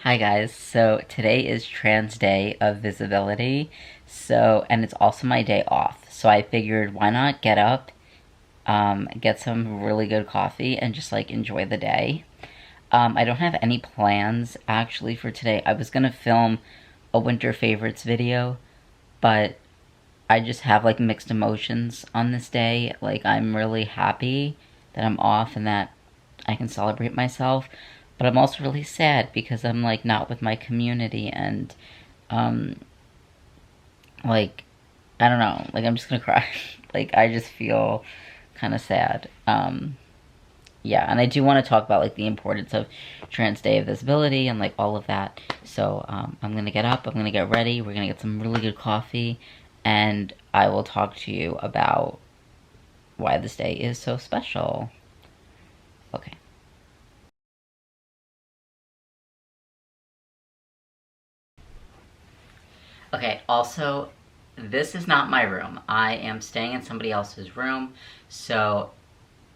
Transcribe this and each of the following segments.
Hi guys, so today is Trans Day of Visibility, and it's also my day off, so I figured why not get up, get some really good coffee, and just like enjoy the day. I don't have any plans actually for today. I was gonna film a winter favorites video, but I just have like mixed emotions on this day. Like I'm really happy that I'm off and that I can celebrate myself, but I'm also really sad because I'm like not with my community and um like I don't know, like I'm just gonna cry. Like I just feel kind of sad. Yeah, and I do want to talk about like the importance of Trans Day of Visibility and like all of that. So I'm gonna get up, I'm gonna get ready, we're gonna get some really good coffee, and I will talk to you about why this day is so special. Okay. Okay, also, this is not my room. I am staying in somebody else's room, so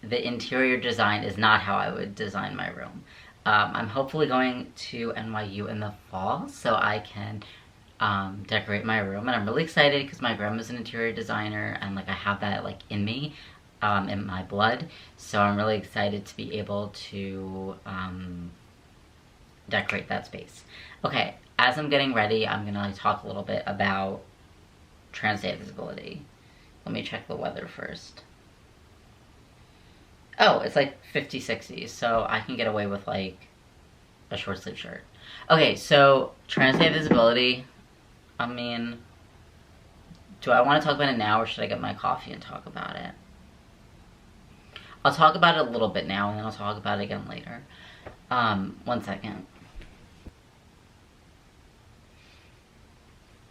the interior design is not how I would design my room. I'm hopefully going to NYU in the fall so I can decorate my room, and I'm really excited because my grandma's an interior designer and like I have that like in me, in my blood, so I'm really excited to be able to decorate that space. Okay, as I'm getting ready, I'm gonna like, talk a little bit about Trans Day of Visibility. Let me check the weather first. Oh, it's like 50, 60, so I can get away with like a short sleeve shirt. Okay, so Trans Day of Visibility, I mean, do I want to talk about it now or should I get my coffee and talk about it? I'll talk about it a little bit now and then I'll talk about it again later. One second.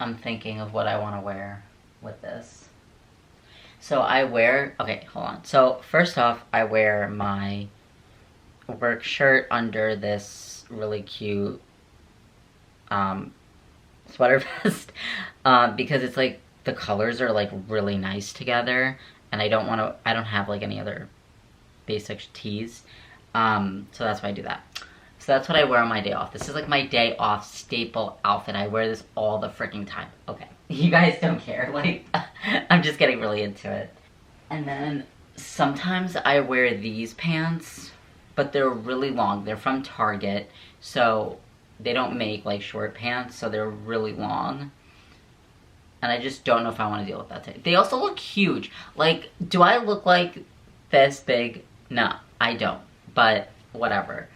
I'm thinking of what I want to wear with this. So I wear, okay, hold on. So first off, I wear my work shirt under this really cute sweater vest because it's like the colors are like really nice together and I don't have like any other basic tees. So that's why I do that. So that's what I wear on my day off. This is like my day off staple outfit. I wear this all the freaking time. Okay. You guys don't care. Like, I'm just getting really into it. And then sometimes I wear these pants, but they're really long. They're from Target, so they don't make like short pants, so they're really long. And I just don't know if I want to deal with that today. They also look huge. Like, do I look like this big? No, I don't. But whatever.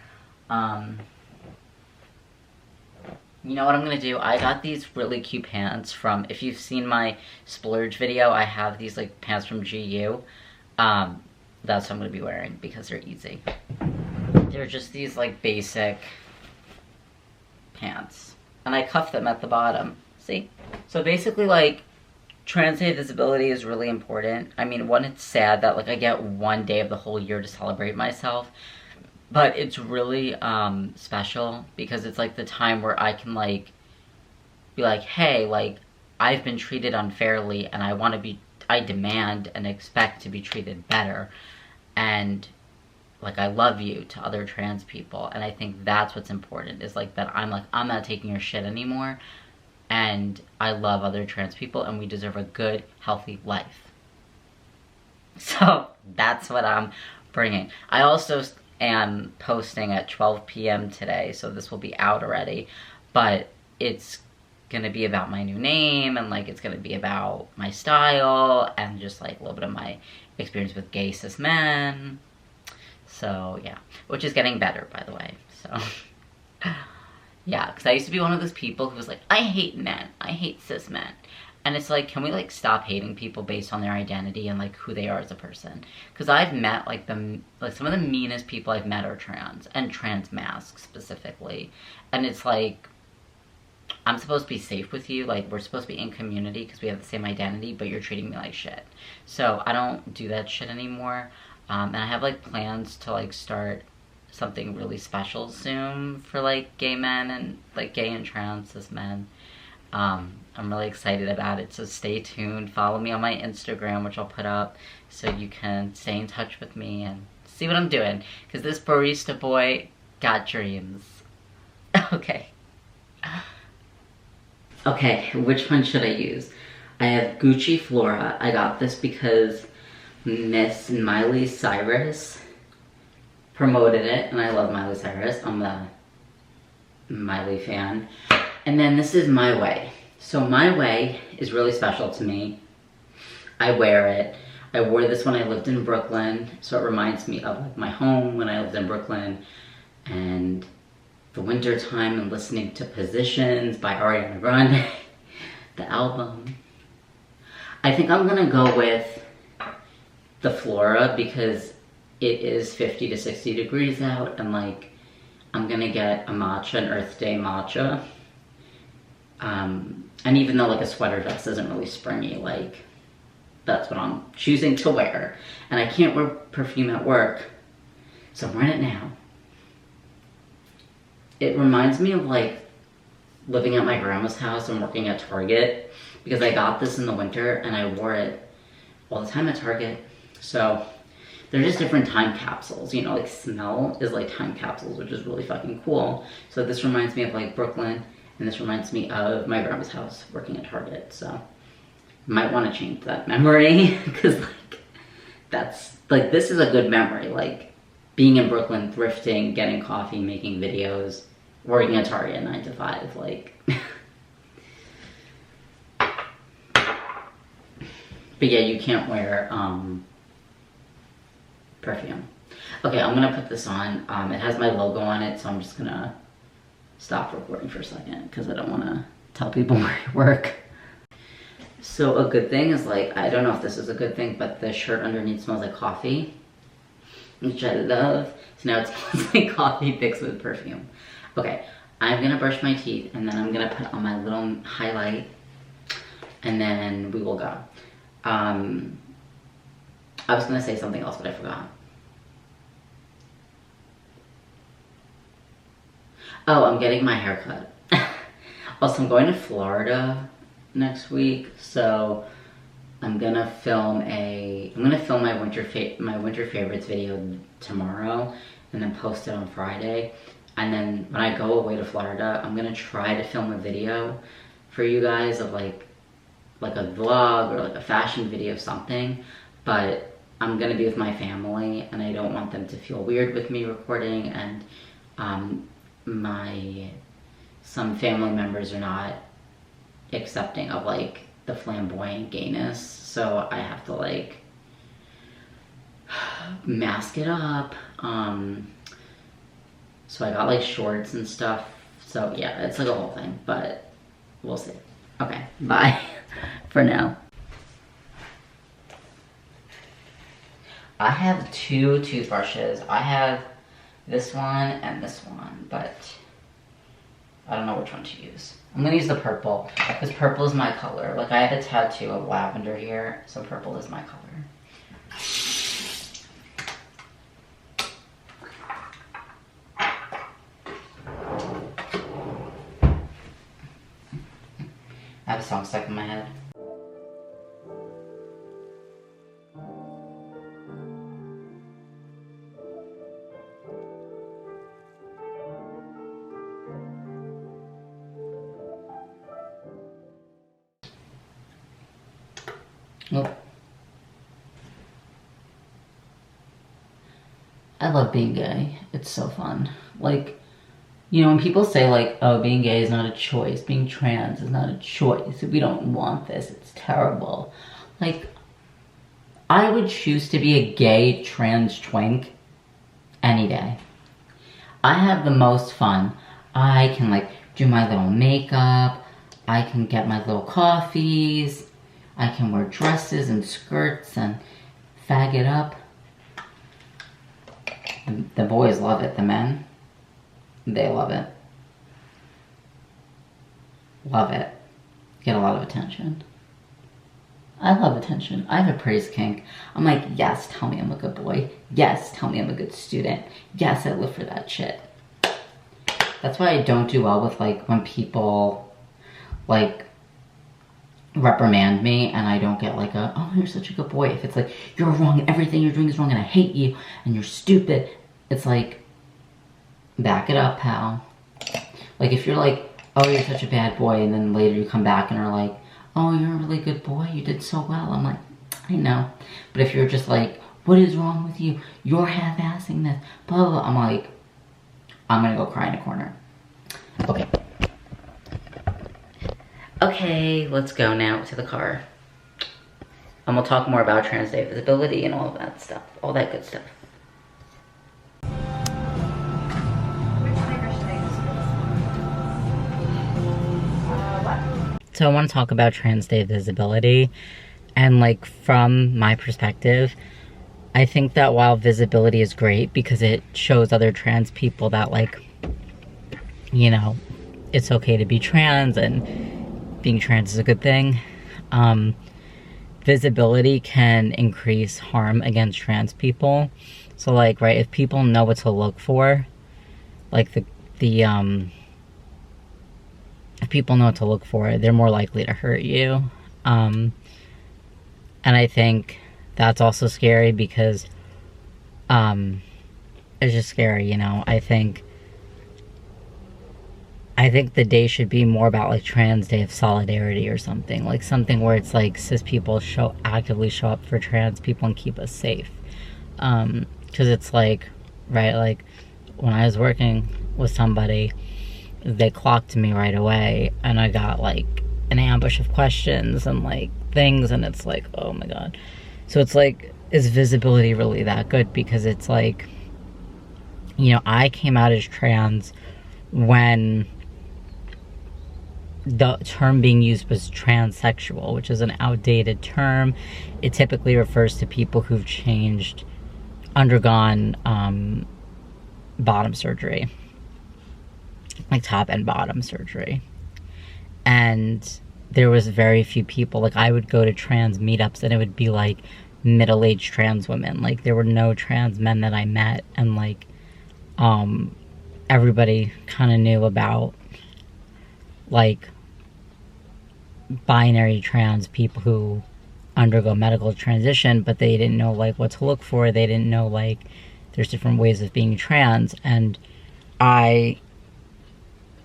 You know what I'm gonna do? I got these really cute pants from, if you've seen my splurge video, I have these like pants from GU. That's what I'm gonna be wearing because they're easy. They're just these like basic pants. And I cuff them at the bottom. See? So basically like, Trans Day Visibility is really important. I mean, one, it's sad that like I get one day of the whole year to celebrate myself. But it's really special because it's like the time where I can like be like, hey, like I've been treated unfairly and I demand and expect to be treated better. And like I love you to other trans people. And I think that's what's important is like that I'm not taking your shit anymore. And I love other trans people and we deserve a good, healthy life. So that's what I'm bringing. I also am posting at 12 p.m. today, so this will be out already, but it's gonna be about my new name and like it's gonna be about my style and just like a little bit of my experience with gay cis men. So yeah, which is getting better, by the way. So yeah, because I used to be one of those people who was like, I hate men, I hate cis men. And it's like, can we like stop hating people based on their identity and like who they are as a person? Because I've met like some of the meanest people I've met are trans and transmasc specifically. And it's like, I'm supposed to be safe with you. Like we're supposed to be in community because we have the same identity, but you're treating me like shit. So I don't do that shit anymore. And I have like plans to like start something really special soon for like gay men and like gay and trans cis men. I'm really excited about it, so stay tuned. Follow me on my Instagram, which I'll put up, so you can stay in touch with me and see what I'm doing, because this barista boy got dreams. Okay. Okay, which one should I use? I have Gucci Flora. I got this because Miss Miley Cyrus promoted it, and I love Miley Cyrus. I'm a Miley fan. And then this is My Way. So My Way is really special to me. I wear it. I wore this when I lived in Brooklyn, so it reminds me of like my home when I lived in Brooklyn, and the winter time, and listening to Positions by Ariana Grande, the album. I think I'm gonna go with the Flora because it is 50 to 60 degrees out, and like I'm gonna get a matcha, an Earth Day matcha. And even though like a sweater dress isn't really springy, like that's what I'm choosing to wear. And I can't wear perfume at work, so I'm wearing it now. It reminds me of like living at my grandma's house and working at Target, because I got this in the winter and I wore it all the time at Target. So they're just different time capsules, you know, like smell is like time capsules, which is really fucking cool. So this reminds me of like Brooklyn, and this reminds me of my grandma's house working at Target. So might want to change that memory because like that's like, this is a good memory, like being in Brooklyn, thrifting, getting coffee, making videos, working at Target 9 to 5, like but yeah, you can't wear perfume. Okay, I'm gonna put this on. It has my logo on it, so I'm just gonna stop recording for a second because I don't want to tell people where I work. So a good thing is, like, I don't know if this is a good thing, but the shirt underneath smells like coffee, which I love. So now it smells like coffee mixed with perfume. Okay, I'm gonna brush my teeth, and then I'm gonna put on my little highlight, and then we will go. I was gonna say something else, but I forgot. Oh, I'm getting my hair cut. Also, I'm going to Florida next week, so I'm gonna film my winter favorites video tomorrow, and then post it on Friday. And then when I go away to Florida, I'm gonna try to film a video for you guys of like a vlog or like a fashion video, something. But I'm gonna be with my family, and I don't want them to feel weird with me recording, and some family members are not accepting of like the flamboyant gayness, so I have to like mask it up. So I got like shorts and stuff, so yeah, it's like a whole thing, but we'll see. Okay, bye for now. I have two toothbrushes. I have this one and this one, but I don't know which one to use. I'm gonna use the purple, because purple is my color. Like, I have a tattoo of lavender here, so purple is my color. I have a song stuck in my head. Oh. I love being gay. It's so fun. Like, you know, when people say like, oh, being gay is not a choice, being trans is not a choice, we don't want this, it's terrible. Like, I would choose to be a gay trans twink any day. I have the most fun. I can like do my little makeup, I can get my little coffees, I can wear dresses and skirts and fag it up. The boys love it, the men, they love it. Love it. Get a lot of attention. I love attention. I have a praise kink. I'm like, yes, tell me I'm a good boy. Yes, tell me I'm a good student. Yes, I live for that shit. That's why I don't do well with like when people like reprimand me and I don't get like a, oh, you're such a good boy. If it's like, you're wrong, everything you're doing is wrong and I hate you and you're stupid. It's like, back it up, pal. Like if you're like, oh, you're such a bad boy, and then later you come back and are like, oh, you're a really good boy, you did so well. I'm like, I know. But if you're just like, what is wrong with you? You're half-assing this, blah, blah, blah. I'm like, I'm gonna go cry in a corner. Okay. Okay, let's go now to the car. And we'll talk more about trans day visibility and all of that stuff. All that good stuff. So I want to talk about trans day visibility. And like from my perspective, I think that while visibility is great because it shows other trans people that like, you know, it's okay to be trans and being trans is a good thing. Visibility can increase harm against trans people. So like, right, if people know what to look for, like if people know what to look for, they're more likely to hurt you. And I think that's also scary because it's just scary, you know. I think the day should be more about like Trans Day of Solidarity or something. Like something where it's like cis people actively show up for trans people and keep us safe. Because it's like, right, like when I was working with somebody, they clocked me right away and I got like an ambush of questions and like things, and it's like, oh my god. So it's like, is visibility really that good? Because it's like, you know, I came out as trans when the term being used was transsexual, which is an outdated term. It typically refers to people who've undergone bottom surgery, like top and bottom surgery. And there was very few people, like I would go to trans meetups and it would be like middle-aged trans women. Like there were no trans men that I met, and like everybody kind of knew about like binary trans people who undergo medical transition, but they didn't know like what to look for. They didn't know like there's different ways of being trans, and I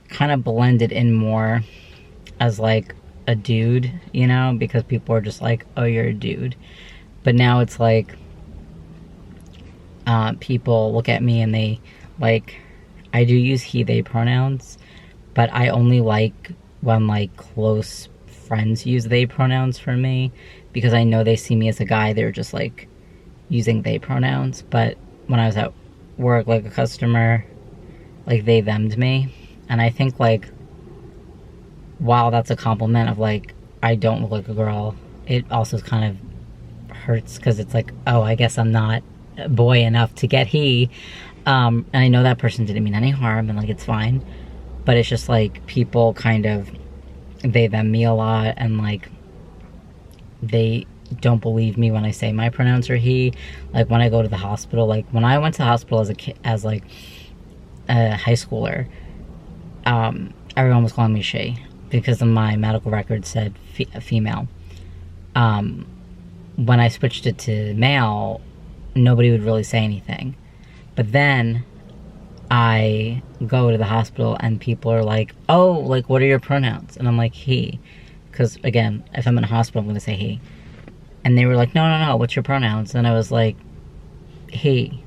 kind of blended in more as like a dude, you know, because people are just like, oh, you're a dude. But now it's like people look at me and they like, I do use he they pronouns, but I only like when like close friends use they pronouns for me, because I know they see me as a guy, they're just like using they pronouns. But when I was at work, like a customer, like they them'd me, and I think like while that's a compliment of like I don't look like a girl, it also kind of hurts because it's like, oh, I guess I'm not a boy enough to get he. And I know that person didn't mean any harm, and like it's fine, but it's just like people kind of they them me a lot, and like they don't believe me when I say my pronouns are he. Like when I go to the hospital, like when I went to the hospital as a kid, as like a high schooler, everyone was calling me she because of my medical record said female. When I switched it to male, nobody would really say anything. But then I go to the hospital and people are like, oh, like, what are your pronouns? And I'm like, he. Because, again, if I'm in a hospital, I'm going to say he. And they were like, no, what's your pronouns? And I was like, he.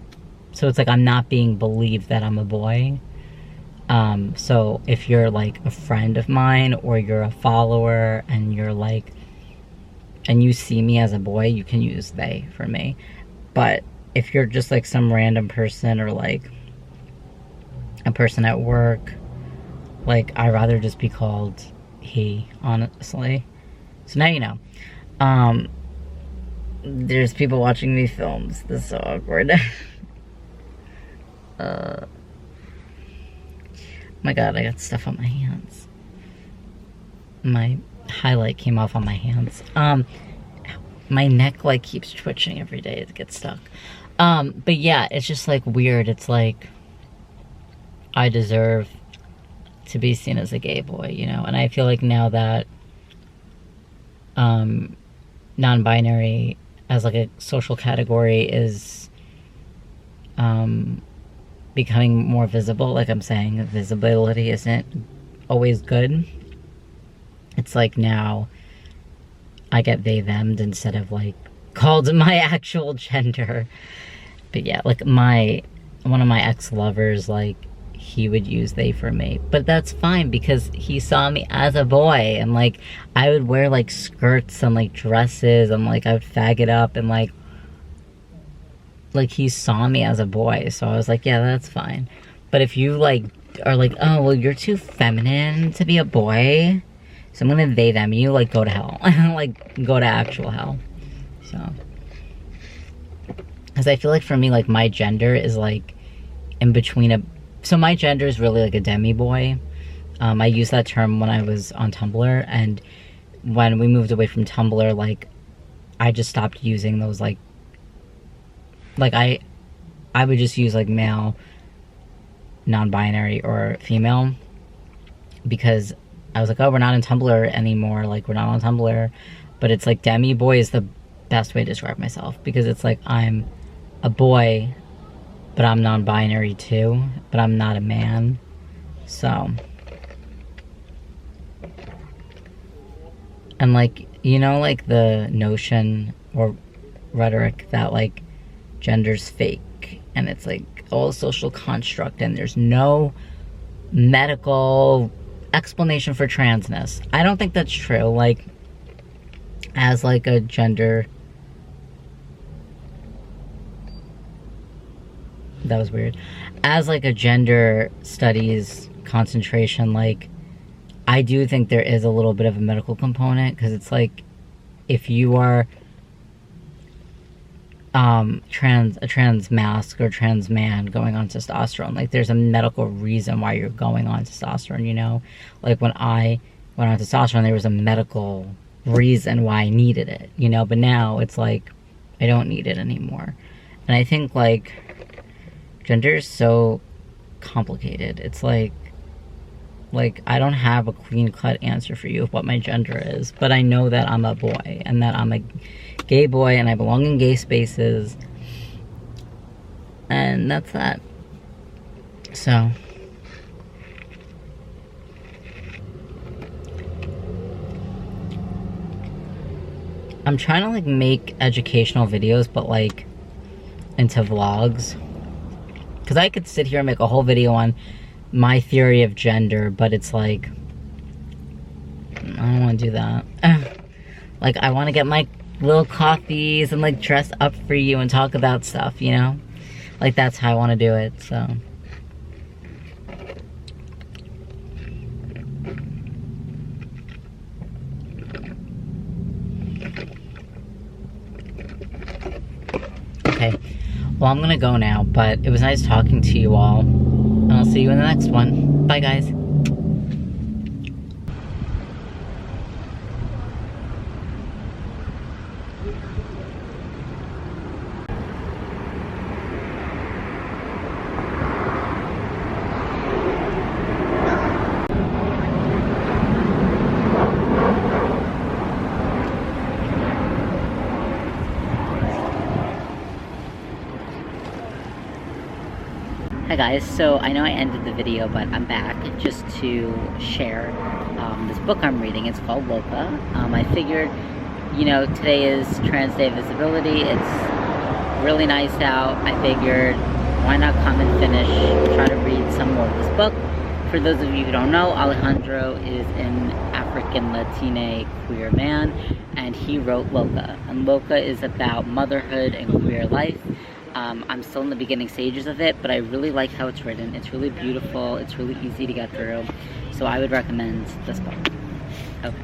So it's like I'm not being believed that I'm a boy. So if you're, like, a friend of mine or you're a follower and you're, like, and you see me as a boy, you can use they for me. But if you're just, like, some random person or, like, a person at work, like, I'd rather just be called he, honestly. So now you know. There's people watching me films. This is so awkward. My god, I got stuff on my hands. My highlight came off on my hands. My neck, like, keeps twitching every day. It gets stuck. But yeah, it's just, like, weird. It's like I deserve to be seen as a gay boy, you know? And I feel like now that non-binary as like a social category is becoming more visible, like I'm saying, visibility isn't always good. It's like now I get they them'd instead of like called my actual gender. But yeah, like one of my ex-lovers, like, he would use they for me. But that's fine because he saw me as a boy, and like I would wear like skirts and like dresses, and like I would fag it up, and like he saw me as a boy, so I was like, yeah, that's fine. But if you like are like, oh well, you're too feminine to be a boy, so I'm gonna they them you, like, go to hell. Like, go to actual hell. So, because I feel like for me, like, my gender is like in between so my gender is really like a demi boy. I used that term when I was on Tumblr, and when we moved away from Tumblr, like, I just stopped using those, like I would just use like male, non-binary, or female, because I was like, oh, we're not on Tumblr anymore, like, we're not on Tumblr. But it's like demi boy is the best way to describe myself, because it's like I'm a boy, but I'm non-binary too, but I'm not a man. So, and like, you know, like the notion or rhetoric that like gender's fake, and it's like all a social construct, and there's no medical explanation for transness. I don't think that's true. Like, as like a gender, that was weird, as like a gender studies concentration, like, I do think there is a little bit of a medical component, because it's like, if you are a transmasc or trans man going on testosterone, like, there's a medical reason why you're going on testosterone, you know? Like, when I went on testosterone, there was a medical reason why I needed it, you know? But now it's like, I don't need it anymore. And I think, like, gender is so complicated. It's like I don't have a clean-cut answer for you of what my gender is, but I know that I'm a boy, and that I'm a gay boy, and I belong in gay spaces, and that's that. So, I'm trying to like make educational videos, but like into vlogs, because I could sit here and make a whole video on my theory of gender, but it's like, I don't want to do that. Like, I want to get my little coffees and like dress up for you and talk about stuff, you know? Like, that's how I want to do it, so. Okay, well, I'm gonna go now, but it was nice talking to you all, and I'll see you in the next one. Bye, guys. Hi guys, so I know I ended the video, but I'm back just to share this book I'm reading. It's called Loca. I figured, you know, today is Trans Day Visibility. It's really nice out. I figured, why not come and try to read some more of this book. For those of you who don't know, Alejandro is an African Latine queer man, and he wrote Loca. And Loca is about motherhood and queer life. I'm still in the beginning stages of it, but I really like how it's written. It's really beautiful. It's really easy to get through. So I would recommend this book. Okay.